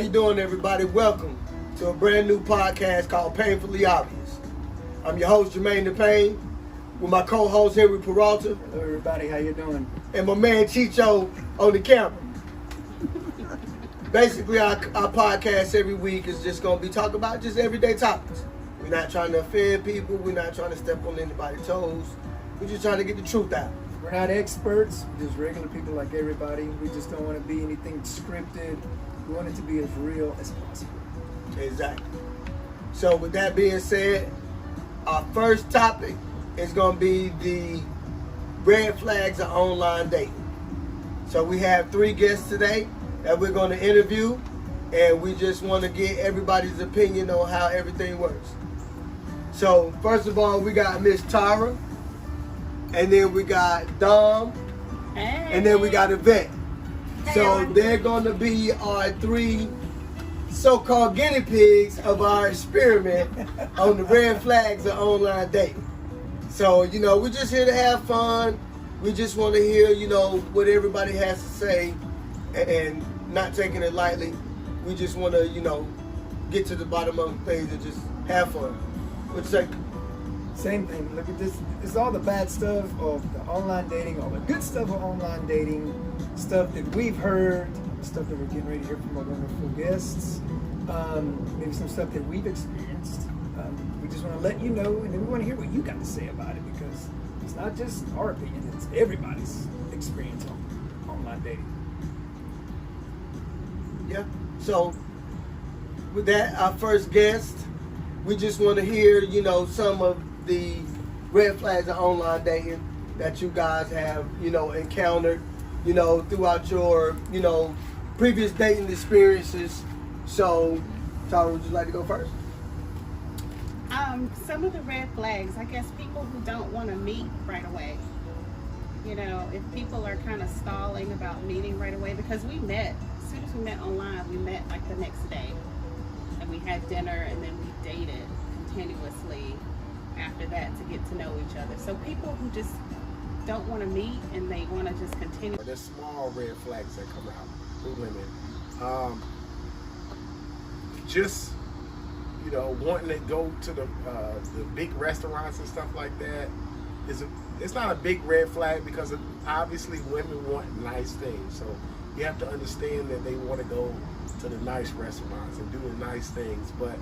you doing, everybody? Welcome to a brand new podcast called Painfully Obvious. I'm your host, Jermaine the Pain, with my co-host, Henry Peralta. Hello, everybody. How you doing? And my man, Chicho, on the camera. Basically, our podcast every week is just going to be talking about just everyday topics. We're not trying to offend people. We're not trying to step on anybody's toes. We're just trying to get the truth out. We're not experts. We're just regular people like everybody. We just don't want to be anything scripted. We want it to be as real as possible. Exactly. So with that being said, our first topic is going to be the red flags of online dating. So we have 3 guests today that we're going to interview, and we just want to get everybody's opinion on how everything works. So first of all, we got Miss Tara, and then we got Dom, and then we got Yvette. So they're going to be our 3 so-called guinea pigs of our experiment on the red flags of online dating. So, we're just here to have fun. We just want to hear, what everybody has to say and not taking it lightly. We just want to, get to the bottom of things and just have fun. What you say? Same thing. Look at this. It's all the bad stuff of the online dating, all the good stuff of online dating, stuff that we've heard, stuff that we're getting ready to hear from our wonderful guests, maybe some stuff that we've experienced. We just want to let you know, and then we want to hear what you got to say about it, because it's not just our opinion, it's everybody's experience on online dating. Yeah. So, with that, our first guest, we just want to hear, some of the red flags of online dating that you guys have, encountered, throughout your, previous dating experiences. So, Tara, would you like to go first? Some of the red flags, I guess people who don't want to meet right away. If people are kind of stalling about meeting right away, because we met, as soon as we met online, we met like the next day. And we had dinner, and then we dated continuously after that to get to know each other. So people who just don't want to meet and they want to just continue. There's small red flags that come out with women. Wanting to go to the big restaurants and stuff like that it's not a big red flag, because obviously women want nice things. So you have to understand that they want to go to the nice restaurants and do the nice things. But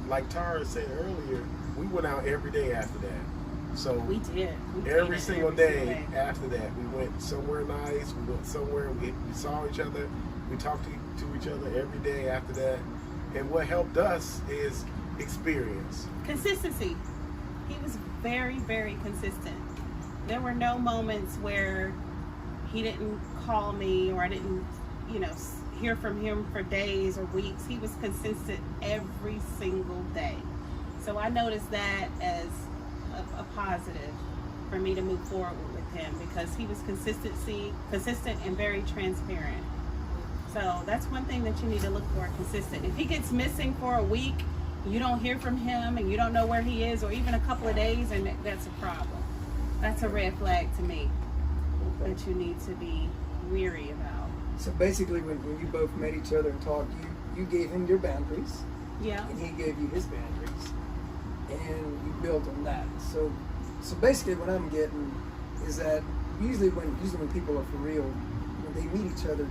like Tara said earlier, we went out every day after that. So we did. Every single day after that, we went somewhere nice. We went somewhere. We saw each other. We talked to each other every day after that. And what helped us is experience. Consistency. He was very, very consistent. There were no moments where he didn't call me or I didn't, hear from him for days or weeks. He was consistent every single day. So I noticed that as a positive for me to move forward with him, because he was consistent and very transparent. So that's one thing that you need to look for, consistent. If he gets missing for a week, you don't hear from him and you don't know where he is, or even a couple of days, and that's a problem. That's a red flag to me that you need to be weary about. So basically, when you both met each other and talked, you gave him your boundaries. Yeah. And he gave you his boundaries. And you built on that. So basically what I'm getting is that usually when people are for real, when they meet each other,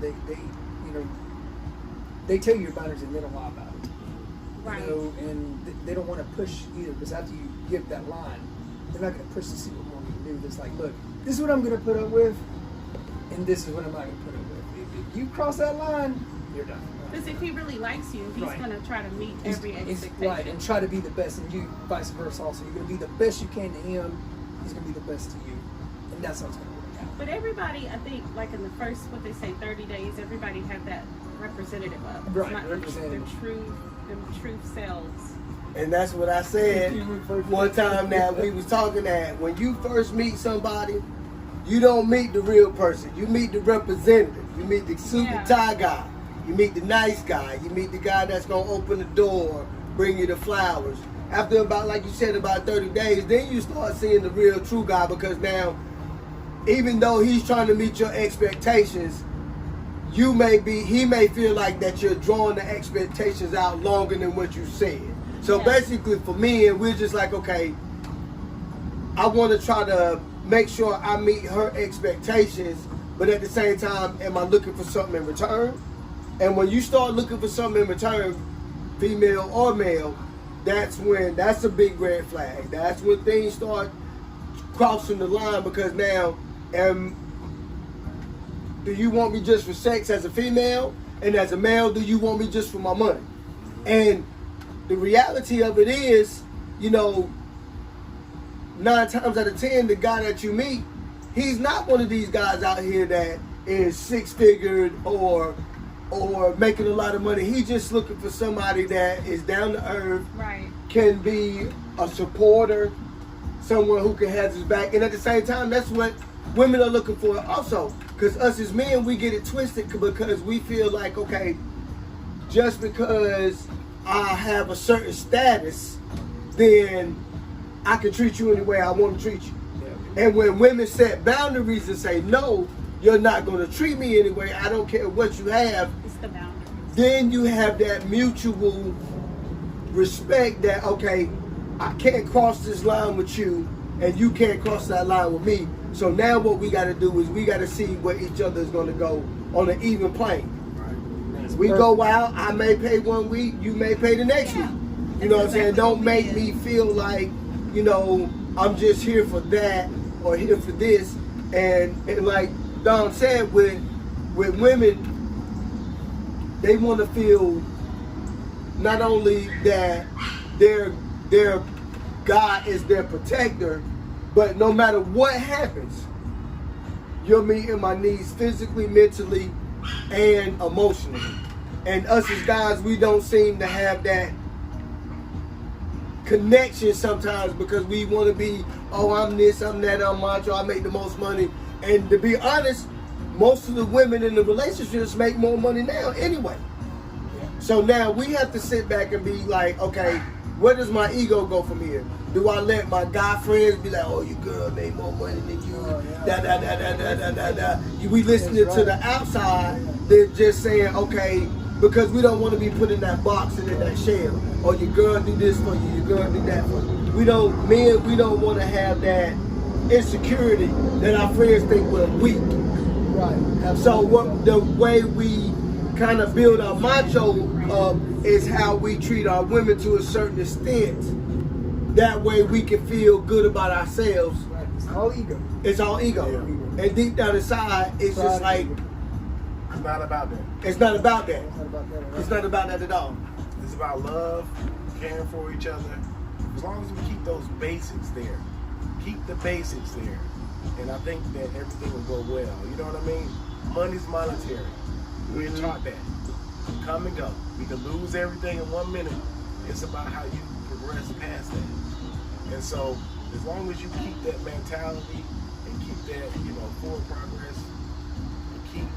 they tell you your boundaries and they don't lie about it. Right. And they don't want to push either, because after you give that line, they're not going to push to see what more you can do. It's like, look, this is what I'm going to put up with, and this is what I'm not going to put up with. If you cross that line, you're done. Because if he really likes you, he's going to try to meet every expectation. Right, and try to be the best, and you vice versa also. You're going to be the best you can to him, he's going to be the best to you. And that's how it's going to work out. But everybody, I think, like in the first, 30 days, everybody had that representative of. Right, not representative. The truth selves. And that's what I said one time that we was talking that when you first meet somebody, you don't meet the real person. You meet the representative. You meet the suit and tie guy. You meet the nice guy. You meet the guy that's going to open the door, bring you the flowers. After about, like you said, about 30 days, then you start seeing the real true guy, because now, even though he's trying to meet your expectations, he may feel like that you're drawing the expectations out longer than what you said. So Yeah. basically for me, and we're just like, okay, I want to try to make sure I meet her expectations, but at the same time, am I looking for something in return? And when you start looking for something in return, female or male, that's a big red flag. That's when things start crossing the line, because now, do you want me just for sex as a female? And as a male, do you want me just for my money? And the reality of it is, 9 times out of 10, the guy that you meet, he's not one of these guys out here that is 6-figured or making a lot of money. He's just looking for somebody that is down to earth, Right. can be a supporter, someone who can have his back. And at the same time, that's what women are looking for also. Because us as men, we get it twisted because we feel like, okay, just because I have a certain status, then I can treat you any way I want to treat you. Yeah. And when women set boundaries and say, no, you're not going to treat me anyway, I don't care what you have, It's the boundaries. then you have that mutual respect that, okay, I can't cross this line with you and you can't cross that line with me. So now what we got to do is we got to see where each other is going to go on an even plane. Right. We go out, I may pay one week, you may pay the next Yeah. week. You know what I'm saying? That's Don't exactly make what it me feel like, I'm just here for that or here for this. And like Don said, with women, they want to feel not only that their God is their protector, but no matter what happens, you're meeting my needs physically, mentally, and emotionally. And us as guys, we don't seem to have that connection sometimes because we want to be, oh, I'm this, I'm that, I'm macho, I make the most money. And to be honest, most of the women in the relationships make more money now anyway. So now we have to sit back and be like, okay, where does my ego go from here? Do I let my guy friends be like, oh, your girl made more money than you, We listening to the outside than just saying, okay, because we don't want to be put in that box and in that shell. Or your girl do this for you, your girl do that for you. We don't want to have that insecurity that our friends think we're weak. Right. So the way we kind of build our macho up is how we treat our women to a certain extent. That way we can feel good about ourselves. Right. It's all ego. It's all ego. Yeah. And deep down inside, it's just like, It's not about that. it's not about that. It's not about that. It's not about that at all. It's about love, caring for each other. As long as we keep those basics there, keep the basics there, and I think that everything will go well. You know what I mean? Money's monetary. We're taught that. Come and go. We can lose everything in 1 minute. It's about how you progress past that. And so, as long as you keep that mentality and keep that, forward progress, and keep,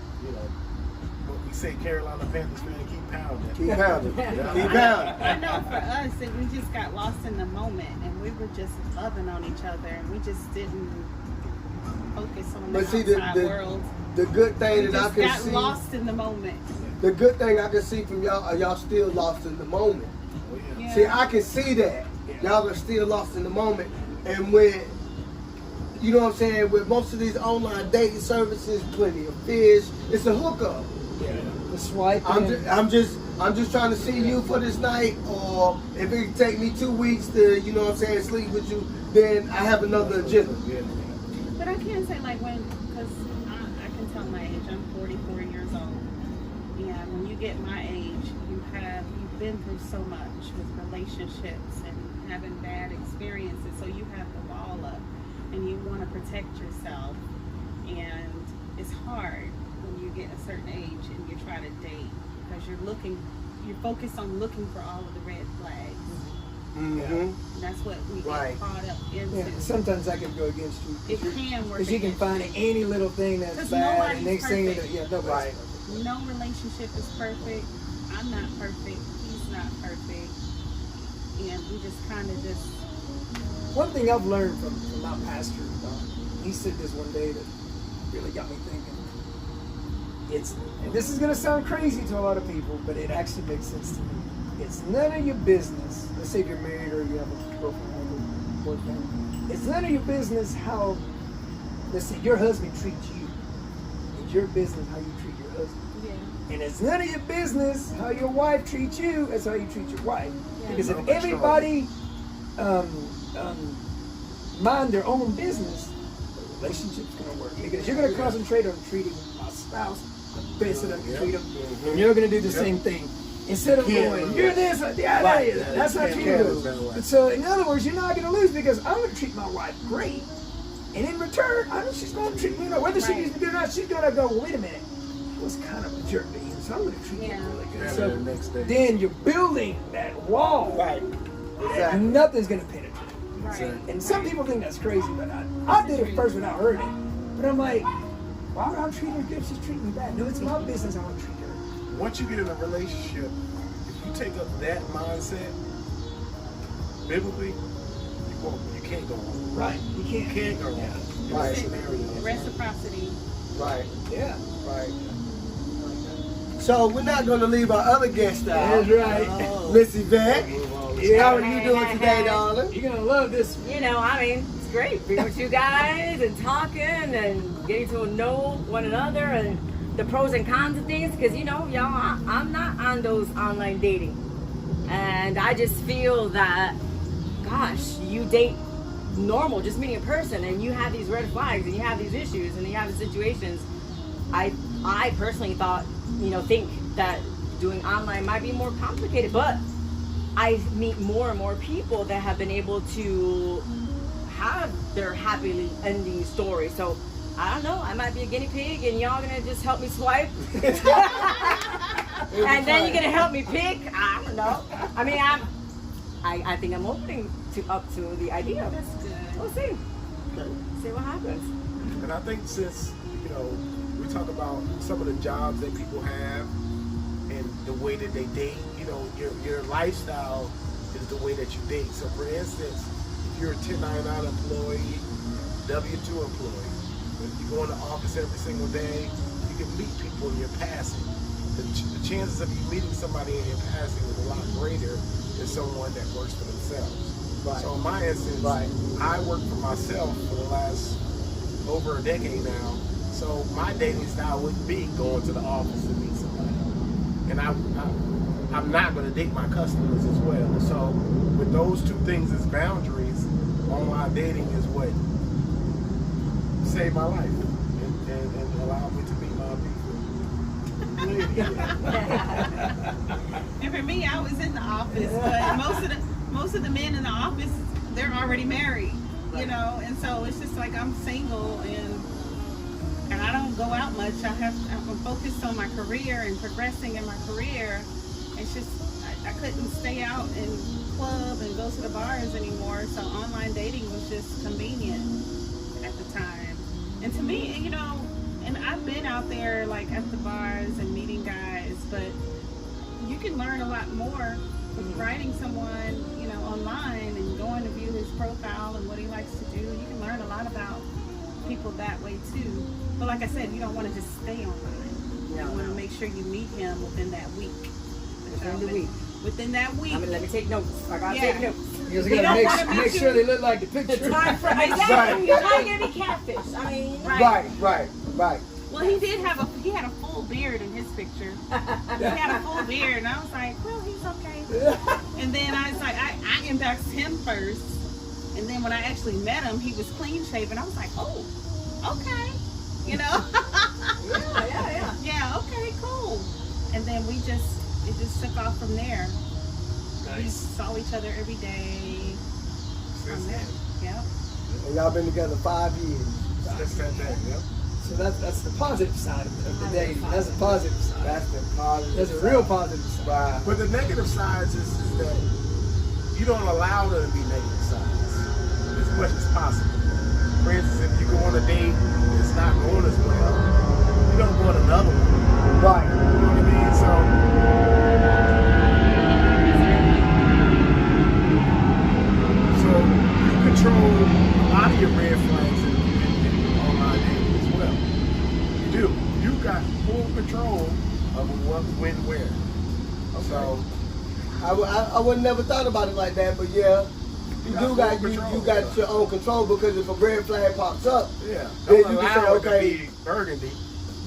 what we say, Carolina Panthers fan, keep pounding. Keep pounding. Yeah. Keep pounding. I know for us, we just got lost in the moment, and we were just loving on each other, and we just didn't focus on the But see, outside world. the good thing We that I just can got see, lost in the moment. the good thing I can see from y'all are y'all still lost in the moment. Oh, yeah. Yeah. See, I can see that. Y'all are still lost in the moment. And when, you know what I'm saying, with most of these online dating services, Plenty of Fish, it's a hookup. The swipe. I'm just trying to see you for this night, or if it can take me 2 weeks to, sleep with you, then I have another agenda. Yeah. But I can't say because I can tell my age. I'm 44 years old. And when you get my age, you've been through so much with relationships and having bad experiences. So you have the wall up and you want to protect yourself. And it's hard when you get a certain age and you try to date because you're focused on looking for all of the red flags. Mm-hmm. And that's what we Right. get caught up into. Yeah, sometimes that can go against you. It can work Because you can against find you. any little thing that's 'Cause bad, nobody's and next thing you know, perfect. nobody's Right. perfect. No relationship is perfect. I'm not perfect. He's not perfect. And we just kind of just, One thing I've learned from my pastor, he said this one day that really got me thinking. and this is gonna sound crazy to a lot of people, but it actually makes sense to me. It's none of your business. Let's say if you're married or you have a girlfriend or boyfriend. It's none of your business how, let's say, your husband treats you. It's your business how you treat your husband. Yeah. And it's none of your business how your wife treats you. It's how you treat your wife. Yeah. Because if Little bit everybody mind their own business, the relationship's gonna work. Because you're gonna concentrate on treating my spouse the best that I can treat them, and you're gonna do the same thing. Instead of going, you're this, that's not true. So in other words, you're not gonna lose because I'm gonna treat my wife great, and in return, I know she's gonna treat me. Whether she needs to do or not, she's gonna go. Wait a minute, I was kind of a jerk to him, so I'm gonna treat him really good. Yeah, So the next day. then you're building that wall. Right. And Exactly. nothing's gonna penetrate. Right. And some people think that's crazy, but I did it first without hurting. But I'm like, why would I treat her good if she's treating me bad? No, it's my business how I treat her. Once you get in a relationship, if you take up that mindset, biblically, you can't go wrong. Right. You You can't. can't go wrong. Yeah. Right. Scenario. Reciprocity. Right. Yeah. Right. So we're not going to leave our other guest out. That's right. Miss Yvette. Yeah. How are you doing today, darling? You're gonna love this. You know, I mean, it's great being with you guys and talking and getting to know one another and the pros and cons of things. Because, you know, y'all, I'm not on those online dating. And I just feel that, gosh, you date normal, just meeting a person, and you have these red flags and you have these issues and you have these situations. I personally think that doing online might be more complicated, but I meet more and more people that have been able to have their happily ending story. So I don't know, I might be a guinea pig and y'all gonna just help me swipe. And then you're gonna help me pick. I don't know. I mean, I think I'm opening up to the idea. That's good. We'll see. See what happens. And I think since, we talk about some of the jobs that people have and the way that they date, your lifestyle is the way that you date. So for instance, if you're a 1099 employee, W-2 employee, if you go in the office every single day, you can meet people in your passing. The chances of you meeting somebody in your passing is a lot greater than someone that works for themselves. Right. So in my instance, I work for myself for the last over a decade now. So my dating style wouldn't be going to the office to meet somebody. And I'm not going to date my customers as well. So with those two things as boundaries, online dating is what saved my life and allowed me to meet my people. And for me, I was in the office, but most of the men in the office, they're already married, and so it's just like I'm single and I don't go out much. I'm focused on my career and progressing in my career. It's just I couldn't stay out and club and go to the bars anymore. So online dating was just convenient at the time. And to me, and I've been out there like at the bars and meeting guys, but you can learn a lot more with writing someone, online and going to view his profile and what he likes to do. You can learn a lot about people that way too. But like I said, you don't want to just stay online. You want to make sure you meet him within that week. Within the week. Within that week. I mean, let me take notes. I gotta Yeah. take notes. You don't gotta wanna make be sure too- they look like the picture. Exactly. Right. You're not gonna be catfish. I mean, Right. Well, he had a full beard in his picture. He had a full beard, and I was like, well, he's okay. And then I was like, I inboxed him first, and then when I actually met him, he was clean shaven. I was like, oh, okay, yeah. yeah, okay, cool. And then it just took off from there. We saw each other every day. From there. Yep. And y'all been together 5 years. That's that, yep. So that's the positive side of the dating. That's the positive side. That's the positive. That's a real positive side. Right. But the negative sides is that you don't allow there to be negative sides as much as possible. For instance, if you go on a date and it's not going as well, you don't go on another one. Right. You know what I mean? So you control a lot of your red flags in online dating as well. You do. You got full control of what, when, where. So I would never thought about it like that, but yeah, you do got full you control, got yeah. your own control, because if a red flag pops up, yeah, then don't you can say, allow it okay, to be burgundy.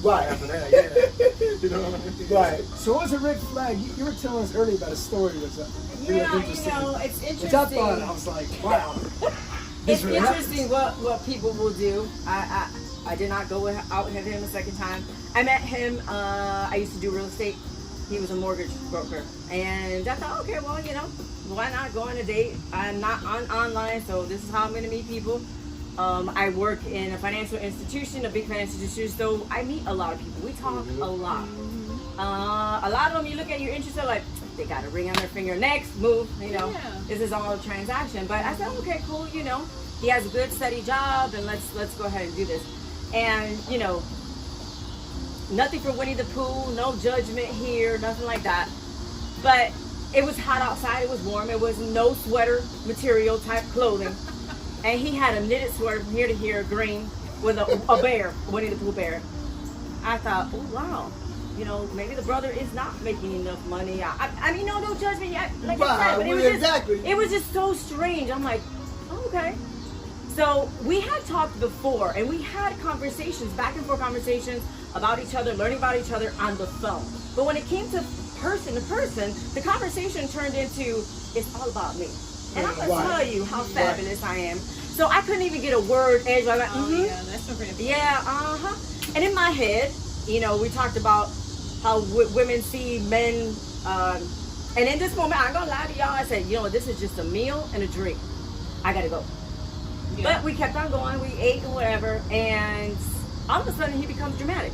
right, After that, yeah. You know what I mean? right. So what's a red flag? You were telling us earlier about a story that's really Yeah, you interesting. know, it's interesting. Which I thought, I was like, wow. It's really interesting what people will do. I did not go out with him a second time. I met him. I used to do real estate. He was a mortgage broker, and I thought, okay, well, you know, why not go on a date? I'm not online, so this is how I'm going to meet people. I work in a financial institution, a big financial institution, so I meet a lot of people. We talk a lot. A lot of them, you look at your interests, like they got a ring on their finger. Next move, you know, Yeah. this is all a transaction. But I said, okay, cool, you know, he has a good steady job, and let's go ahead and do this. And you know, nothing for Winnie the Pooh, no judgment here, nothing like that. But it was hot outside, it was warm, it was no sweater material type clothing. And he had a knitted sweater from here to here, green, with a bear, Winnie the Pooh bear. I thought, oh wow, you know, maybe the brother is not making enough money. I mean, no judgment yet, like I said, but it was Exactly. it was just so strange. I'm like, oh, okay. So we had talked before, and we had conversations, back and forth conversations about each other, learning about each other on the phone. But when it came to person, the conversation turned into, it's all about me. And I'm gonna Right. tell you how fabulous I am. So I couldn't even get a word edge. I went, Oh mhm. yeah, that's a red flag. Yeah, uh-huh. And in my head, you know, we talked about how women see men, and in this moment, I'm gonna lie to y'all, I said, you know, this is just a meal and a drink. I gotta go. Yeah. But we kept on going, we ate and whatever, and all of a sudden he becomes dramatic.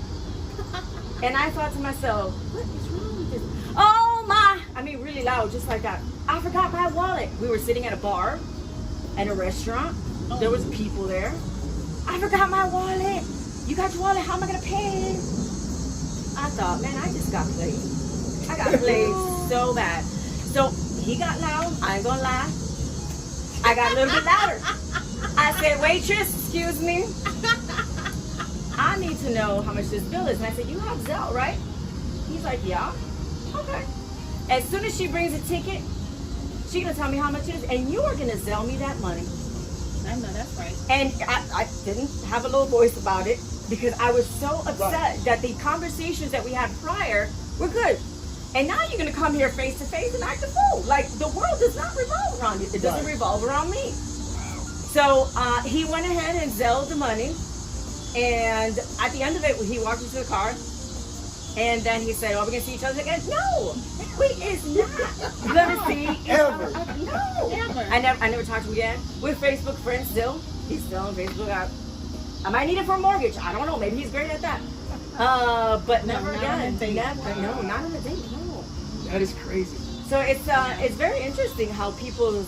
And I thought to myself, what is wrong with this? Oh my, I mean really loud, just like that. I forgot my wallet. We were sitting at a bar, at a restaurant. There was people there. I forgot my wallet. You got your wallet, how am I gonna pay? I thought, man, I just got played. I got played so bad. So he got loud, I ain't gonna lie. I got a little bit louder. I said, waitress, excuse me. I need to know how much this bill is. And I said, you have Zelle, right? He's like, yeah. Okay. As soon as she brings a ticket, she's gonna tell me how much it is, and you are gonna Zelle me that money. I know that's right. And I didn't have a little voice about it because I was so upset that the conversations that we had prior were good. And now you're gonna come here face to face and act a fool. Like the world does not revolve around you. It doesn't revolve around me. So he went ahead and Zelled the money. And at the end of it, he walked into the car. And then he said, "Are we gonna see each other again?" No, we is not gonna see each Ever. other. No, Ever. I never talked to him again. We're Facebook friends still. He's still on Facebook. I might need it for a mortgage. I don't know. Maybe he's great at that. But No, never not on a again. date. Never. No, not on a date. No. That is crazy. So it's very interesting how people's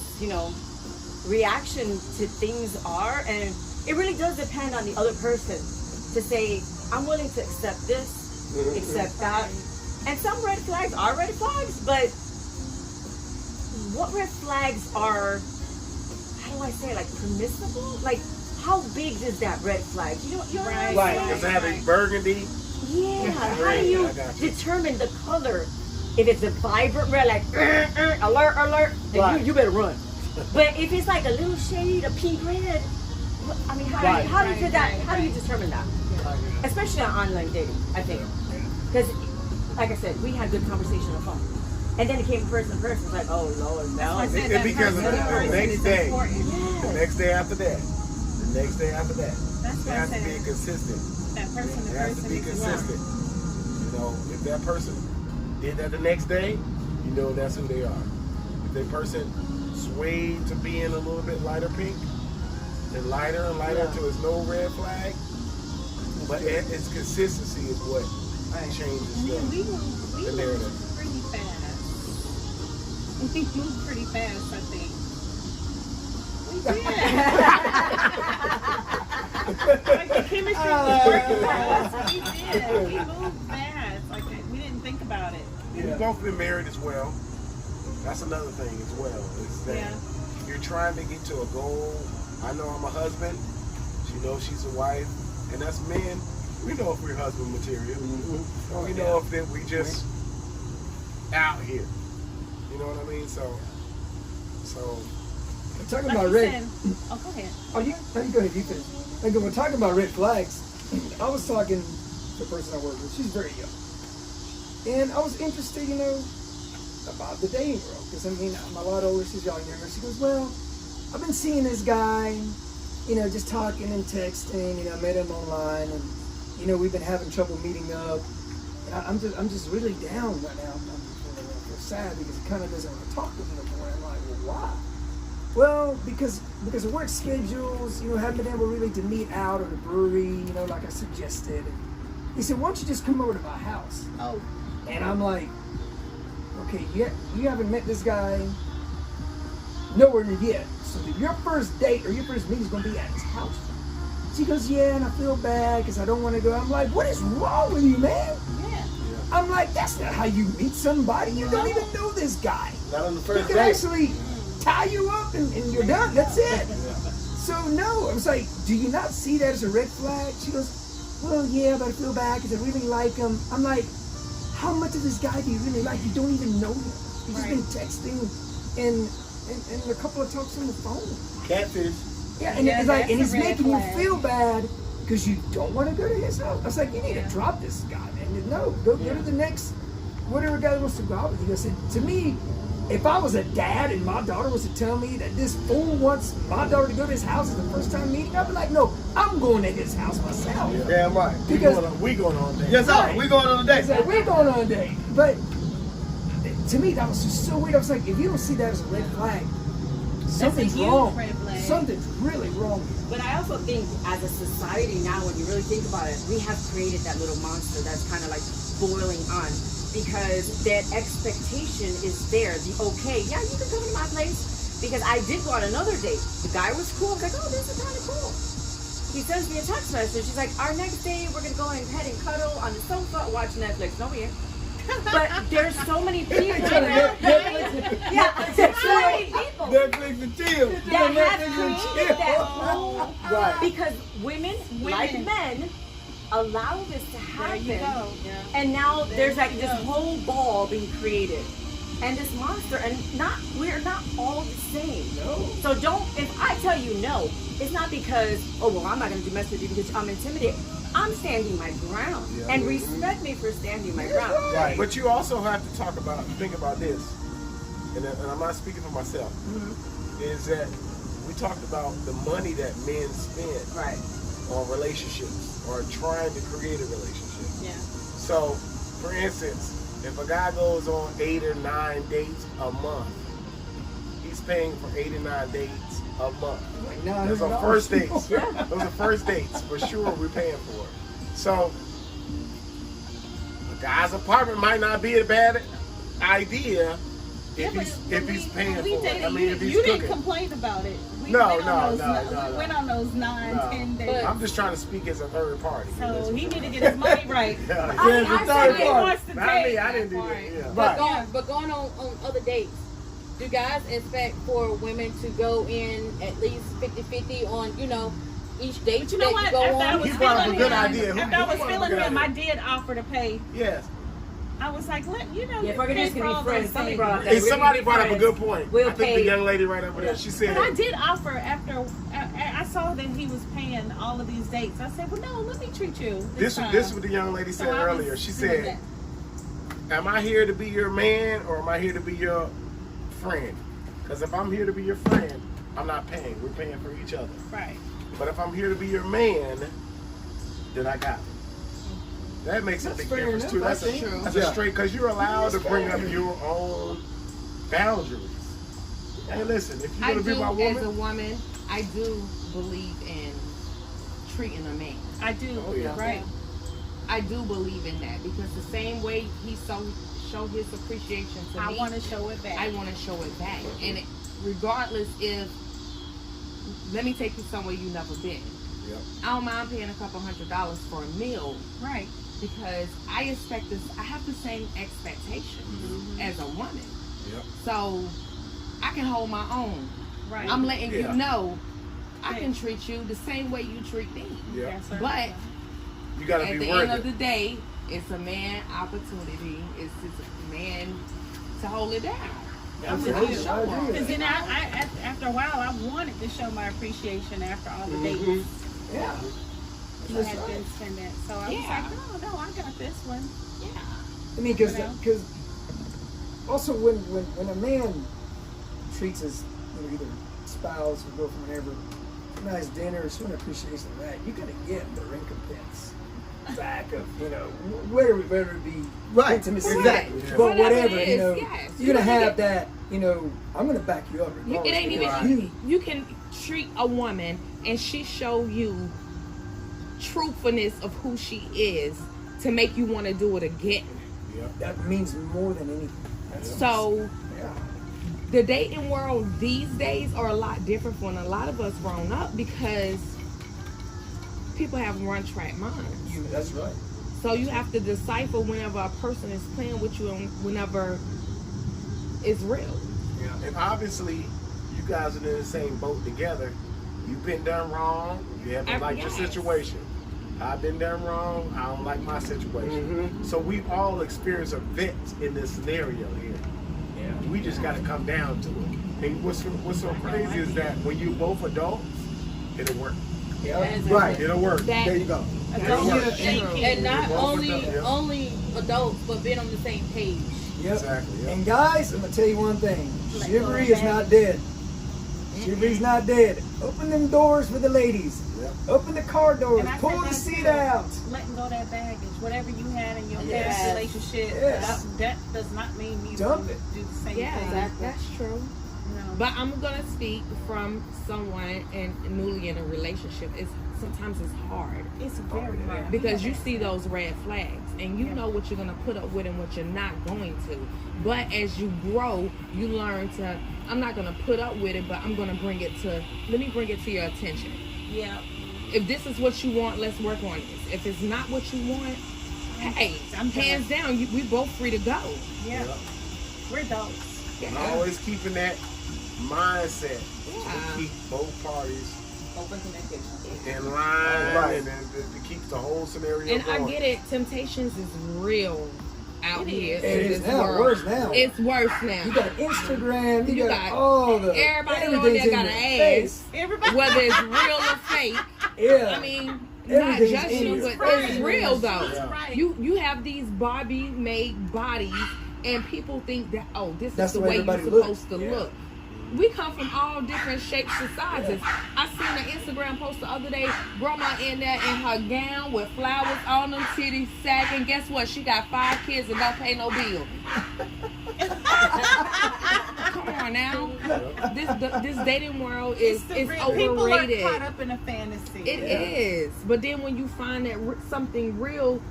reaction to things are, and it really does depend on the other person to say, I'm willing to accept this, accept that. And some red flags are red flags, but what red flags are, how do I say it, like permissible? Like how big is that red flag? You know what I'm Right. saying? Does it have a burgundy? Yeah, how Red, do you I got you. determine the color? If it's a vibrant red, like alert, alert, then Right. you better run. But if it's like a little shade of pink red, I mean, how do you determine that? Especially on online dating, I think, because like I said, we had good conversation on the phone, and then it came person to person. It's like, oh Lord, no. I said It that because of person to the person next is day. important. The next day after that. The next day after that. That's It what I has to be said. consistent. That person It to has to person be is consistent. You know, if that person did that the next day, you know that's who they are. If that person swayed to being a little bit lighter pink, then lighter and lighter until it's no red flag. But its consistency is what changes And then we the moved narrative. pretty fast. We moved pretty fast, I think. We did. Like the chemistry was working for us. We did. We moved fast. Like we didn't think about it. We've both been married as well. That's another thing as well. Is that Yeah. you're trying to get to a goal. I know I'm a husband. She knows she's a wife. And us men, We know if we're husband material. Mm-hmm. We know if that we just out here. You know what I mean? So I'm talking Like about you red. said, oh, go ahead. Oh, you go ahead. You finish. Like, when we're talking about red flags, I was talking to the person I work with. She's very young, and I was interested, about the dating world. Because I mean, I'm a lot older. She's a lot younger. She goes, "Well, I've been seeing this guy, just talking and texting. I met him online, and we've been having trouble meeting up. And I'm just really down right now. I feel sad because he kind of doesn't want to talk to me anymore." I'm like, "Well, why?" Well, because of work schedules, haven't been able really to meet out at a brewery, like I suggested. He said, "Why don't you just come over to my house?" Oh, And I'm like, "Okay, you haven't met this guy nowhere yet. So your first date or your first meeting is going to be at his house." She goes, "Yeah, and I feel bad because I don't want to go." I'm like, "What is wrong with you, man?" yeah. I'm like, "That's not how you meet somebody. You don't even know this guy. Not on the He first can date. actually tie you up and you're done. That's it." So no, I was like, "Do you not see that as a red flag?" She goes, "Well, yeah, but I feel bad because I really like him." I'm like, "How much of this guy do you really like? You don't even know him. You've just been texting and a couple of talks on the phone." Catfish. Yeah, and Yeah, it's like, that's and he's a red making flag. you feel bad because you don't want to go to his house. I was like, "You need to drop this guy, man. No, go to the next whatever guy wants to go out with you." I said, to me, if I was a dad and my daughter was to tell me that this fool wants my daughter to go to his house for the first time meeting, I'd be like, "No, I'm going to his house myself." Damn right. Because we going on there. Yes, sir. Right. We going on a it's date. like, we're going on a date. But to me, that was just so weird. I was like, if you don't see that as a red flag, something's huge wrong. red flag. Something's really wrong. But I also think as a society now, when you really think about it, we have created that little monster that's kind of like boiling on, because that expectation is there. The okay, yeah, you can come to my place, because I did go on another date. The guy was cool. I was like, oh, this is kind of cool. He sends me a text message. He's like, our next day, we're gonna go ahead and cuddle on the sofa, watch Netflix. No, we ain't. But there's so many people. Yeah, there's so many people Netflix and chill. that have created that whole Right. because women, like men, allow this to There happen. you go. Yeah. And now there's like you this go. whole ball being created. And this monster, and we're not all the same. No. So if I tell you no, it's not because, oh, well, I'm not going to do mess with you because I'm intimidated. I'm standing my ground. Yeah. And respect me for standing my ground. Right. But you also have to think about this, and I'm not speaking for myself, is that we talked about the money that men spend Right. on relationships or trying to create a relationship. Yeah. So, for instance, if a guy goes on 8 or 9 dates a month, he's paying for 8 or 9 dates a month. Like Those are $900. first dates. Those are first dates for sure. We're paying for it. So a guy's apartment might not be a bad idea if he's paying for it. I mean, if he's you cooking. didn't complain about it. We No, went on no, those, no, We no. went on those 9, No. 10 days. I'm just trying to speak as a third party. So he need to get his money right. Yeah. There's a I third said He party. wants to Not take me. I didn't do that that. part. Yeah. But Right. going on other dates, do guys expect for women to go in at least 50-50 on, each date But you know that what? you go After I on? was He brought up a feeling good him, idea. Who- after I who was brought up a feeling good him, I idea? did offer to pay. Yes. I was like, let you know. Yeah, if we're pay just for gonna all be friends, those somebody things. brought up that. Hey, we're somebody gonna be brought up a friends. good point. We'll I think pay. the young lady right over there, she said, But I did offer after I saw that he was paying all of these dates. I said, well, no, let me treat you. this time. is what the young lady said So I was earlier. She doing said, am I here to be your man or am I here to be your friend? Because if I'm here to be your friend, I'm not paying. We're paying for each other. that. Right. But if I'm here to be your man, then I got it. That makes a That's big fair difference enough, too. I That's think. a Yeah. straight, because you're allowed to That's bring fair. up your own boundaries. Hey, listen, if you're I gonna do, be my as a woman, woman, I do believe in treating a man. I do. Oh, yeah. Right. I do believe in that because the same way he show his appreciation to I me, want to show it back. I want to show it back. And regardless if, let me take you somewhere you've never been. Yep. I don't mind paying a couple $100s for a meal Right. because I have the same expectations as a woman. Yep. So I can hold my own. Right. I'm letting Yeah. you know I Yeah. can treat you the same way you treat me. Yep. Yes, sir. But You gotta At be the worth end of it. the day, it's a man opportunity. It's just a man to hold it down. Absolutely, I agree with Because that. then after a while, I wanted to show my appreciation after all the dates Yeah. I That's had right. been spending. So I was Yeah. like, no, I got this one. Yeah. I mean, because You know? also when a man treats his either spouse or girlfriend, whatever, a nice dinner, showing appreciation of that, you're gonna get the recompense back of whether it be Right, intimacy, exactly. but Whatever whatever, it is, yes. you're gonna You're gonna have that. I'm gonna back you up. It regardless. ain't even You- you can treat a woman and she show you truthfulness of who she is to make you want to do it again. that means more than anything. That's So yeah. the dating world these days are a lot different from a lot of us grown up because people have run track minds. That's right. So you have to decipher whenever a person is playing with you and whenever it's real. Yeah. And obviously, you guys are in the same boat together. You've been done wrong. You haven't liked your Yes. situation. I've been done wrong. I don't like my situation. So we've all experienced events in this scenario here. Yeah. We just got to come down to it. And what's so crazy is that when you both adults, it'll work. Yeah. Right. It'll work. That There you go. Adults Yeah. thinking. And not Both only adults, yeah. only adults, but being on the same page. Yep. Exactly. Yeah. And guys, I'm gonna tell you one thing: Let chivalry go is of not dead. Chivalry's not dead. Open them doors for the ladies. Yep. Open the car doors. And I Pull said the that seat too. out. Letting go of that baggage, whatever you had in your Yes. past relationship, Yes. that does not mean you Dump do it. the same yeah, thing. that's true. No. But I'm gonna speak from someone and newly in a relationship. Sometimes it's hard It's very hard because you see those red flags and you know what you're gonna put up with and what you're not going to. But as you grow, you learn to. I'm not gonna put up with it, but I'm gonna bring it to. Let me bring it to your attention. Yeah. If this is what you want, let's work on this. If it's not what you want, hey, I'm hands down, we both free to go. Yeah. Yeah. We're adults. And always keeping that mindset Yeah. to keep both parties Open communication. in line Right. and to keep the whole scenario And I going. get it, temptations is real out It here. is. It in is this now. world. Worse now. It's worse You now. got Instagram. You You got got all the. everybody on everything's there in got your an face. Everybody. Whether it's real or fake. Yeah. I mean, not Everything's in judging, your but face. it's real though. Yeah. Right. You have these Barbie made bodies, and people think that this That's is the the way way you're everybody supposed looks. to Yeah. look. We come from all different shapes and sizes. I seen an Instagram post the other day. Grandma in there in her gown with flowers on them, titties sagging. Guess what? She got 5 kids and don't pay no bill. Come on now. This dating world is People are overrated. caught up in a fantasy. It is. But then when you find that something real,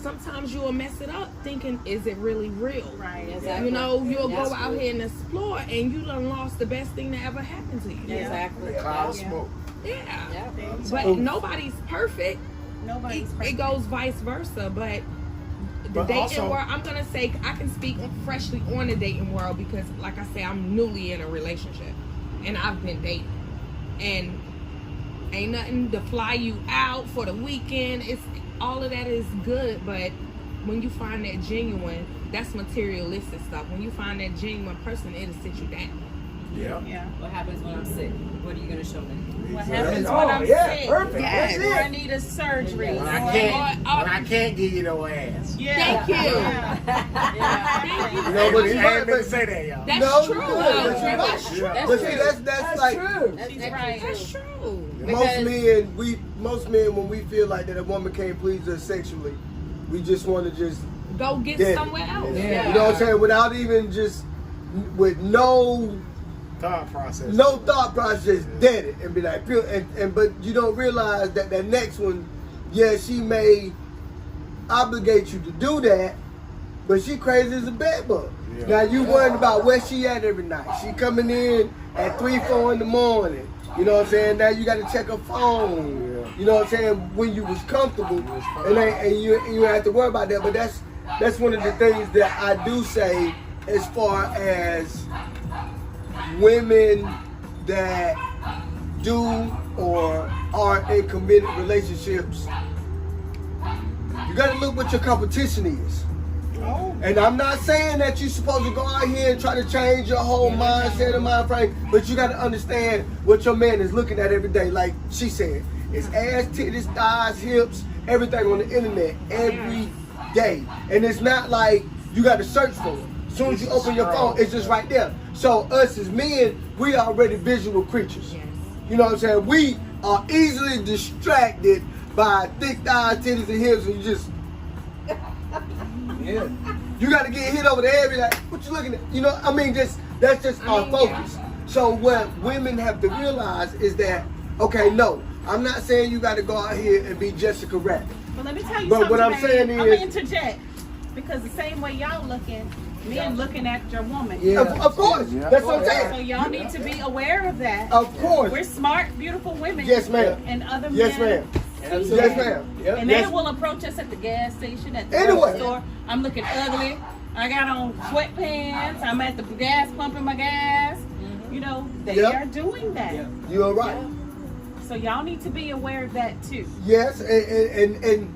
sometimes you'll mess it up thinking, is it really real? Right. Exactly. You know, you'll That's go out true. here and explore and you done lost the best thing that ever happened to you. Yeah. Exactly. Cloud of Yeah. smoke. Yeah. Yeah. But nobody's perfect. Nobody's It perfect. goes vice versa. But the But dating also- world, I'm going to say, I can speak freshly on the dating world because, like I say, I'm newly in a relationship and I've been dating. And ain't nothing to fly you out for the weekend. It's all of that is good, but when you find that genuine, that's materialistic stuff. When you find that genuine person, it'll sit you down. Yeah. Yeah. What happens when I'm sick? What are you gonna show me? What Exactly. happens Oh, when I'm yeah, sick? perfect. Yes. That's Or I it. need a surgery. When When or- I can't give you no ass. Yeah. Thank you. Yeah. Thank you. No, but I you ain't right, meant but to say that, y'all. That's No, true. no, though. that's right. That's true. That's but true. see, that's like true. That's She's actually right. That's true. true. most men when we feel like that a woman can't please us sexually, we just want to just Go get dead it. somewhere else. Yeah. You know what I'm saying? Without even just with no Thought process. thought process, dead it and be like, but you don't realize that that next one, yeah, she may obligate you to do that, but she crazy as a bed bug. Yeah. Now you worried about where she at every night. She coming in at 3, 4 in the morning. You know what I'm saying? Now you got to check her phone. Yeah. You know what I'm saying? When you was comfortable, and you don't have to worry about that. But that's one of the things that I do say as far as women that do or are in committed relationships you gotta look what your competition is. Oh. And I'm not saying that you're supposed to go out here and try to change your whole mindset and mind frame, but you gotta understand what your man is looking at every day. Like she said, it's ass, titties, thighs, hips, everything on the internet every day. And it's not like you gotta search for it. As soon as you open your phone, it's just right there. So us as men, we are already visual creatures. Yes. You know what I'm saying? We are easily distracted by thick thighs, titties, and hips, and you just, Yeah. you got to get hit over the head, be like, what you looking at? You know, I mean, that's just our focus. So what women have to realize is that, okay, no, I'm not saying you got to go out here and be Jessica Rabbit. But let me tell you But something, what I'm babe. saying I'm gonna is- interject because the same way y'all looking, men looking at your woman. Yeah. Of course, that's what I'm So saying. y'all need to be aware of that. Of course. We're smart, beautiful women. Yes, ma'am. And other Yes, men. ma'am. see Yes, that. ma'am. Yep. And Yes. they will approach us at the gas station, at the Anyway. grocery store. I'm looking ugly. I got on sweatpants. I'm at the gas pumping my gas. You know, they Yep. are doing that. Yeah. You're right. So y'all need to be aware of that too. Yes, and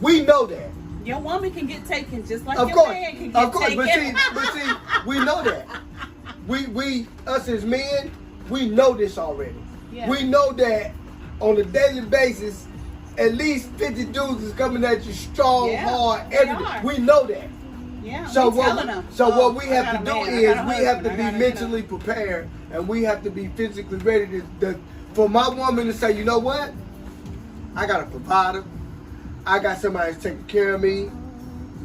we know that. Your woman can get taken just like Of your course, man can get of course, taken. but see, we know that. We us as men, we know this already. Yeah. We know that on a daily basis, at least 50 dudes is coming at you strong, Yeah, hard, they everything. are. We know that. Yeah, So we what? telling them. What we I have got to a do man, I is got a we have to husband, be I gotta, mentally prepared, and we have to be physically ready for my woman to say, you know what? I got a provider. I got somebody that's taking care of me.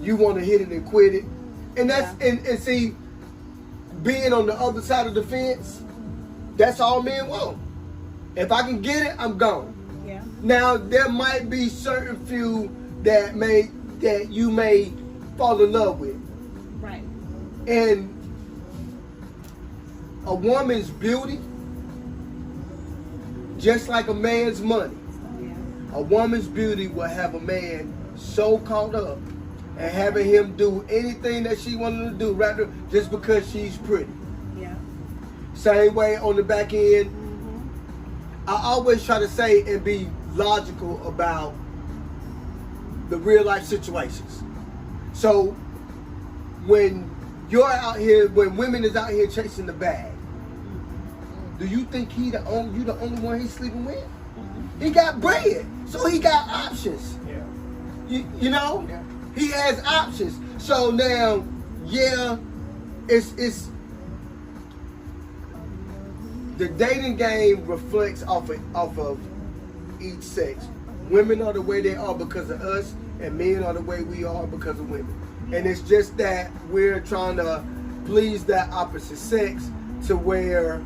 You want to hit it and quit it, and that's and see, being on the other side of the fence, that's all men want. If I can get it, I'm gone. Yeah. Now there might be certain few that you may fall in love with, Right. and a woman's beauty, just like a man's money, Yeah. a woman's beauty will have a man so caught up and having him do anything that she wanted to do, rather just because she's pretty. Yeah. Same way on the back end. I always try to say and be logical about the real life situations. So when you're out here, when women is out here chasing the bag, do you think you the only one he's sleeping with? He got bread, so he got options. Yeah. You know, Yeah. he has options. So now, yeah, it's the dating game reflects off of each sex. Women are the way they are because of us, and men are the way we are because of women. And it's just that we're trying to please that opposite sex to where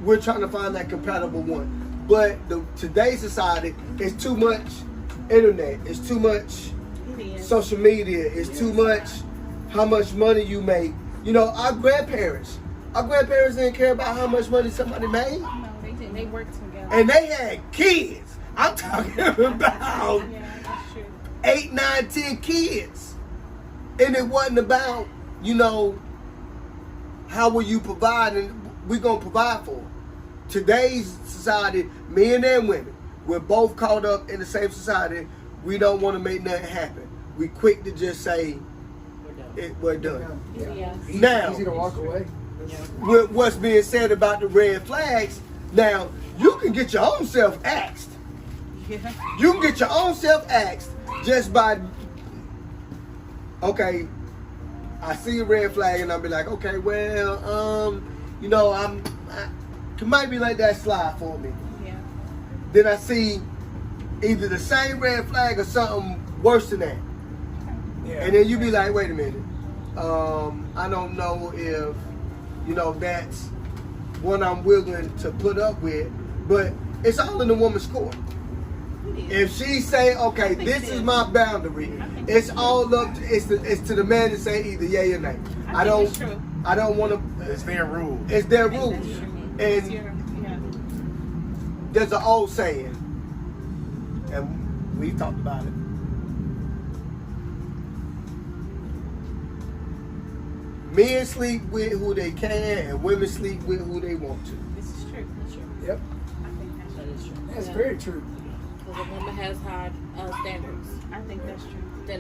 we're trying to find that compatible one. But today's society is too much internet. It's too much It is. social media. It's too much how much money you make. You know, our grandparents didn't care about how much money somebody made. No, they didn't. They worked together. And they had kids. I'm talking about Yeah, that's true. 8, 9, 10 kids. And it wasn't about, you know, how will you provide, and we're going to provide for them. Today's society, men and women, we're both caught up in the same society. We don't want to make nothing happen. We quick to just say, we're done. Yeah. Now, Easy to walk away. with what's being said about the red flags, now you can get your own self axed. Yeah. You can get your own self axed just by, okay, I see a red flag and I'll be like, okay, well, you know, I might be let that slide for me. Yeah. Then I see either the same red flag or something worse than that. Yeah. And then you be like, wait a minute. I don't know if, you know, that's what I'm willing to put up with. But it's all in the woman's court. It is. If she say, okay, think this it is is. my boundary, I think it's it is. all up to, it's to the man to say either yay or nay. I think it's true. I don't want to, It's their rule. it's their I think rules. that's true. It's And your- yeah. there's an old saying, and we've talked about it. Men sleep with who they can, and women sleep with who they want to. This is true. That's true. Yep. I think that's true. That is true. That's very true. because a woman has high standards I think that's true. than a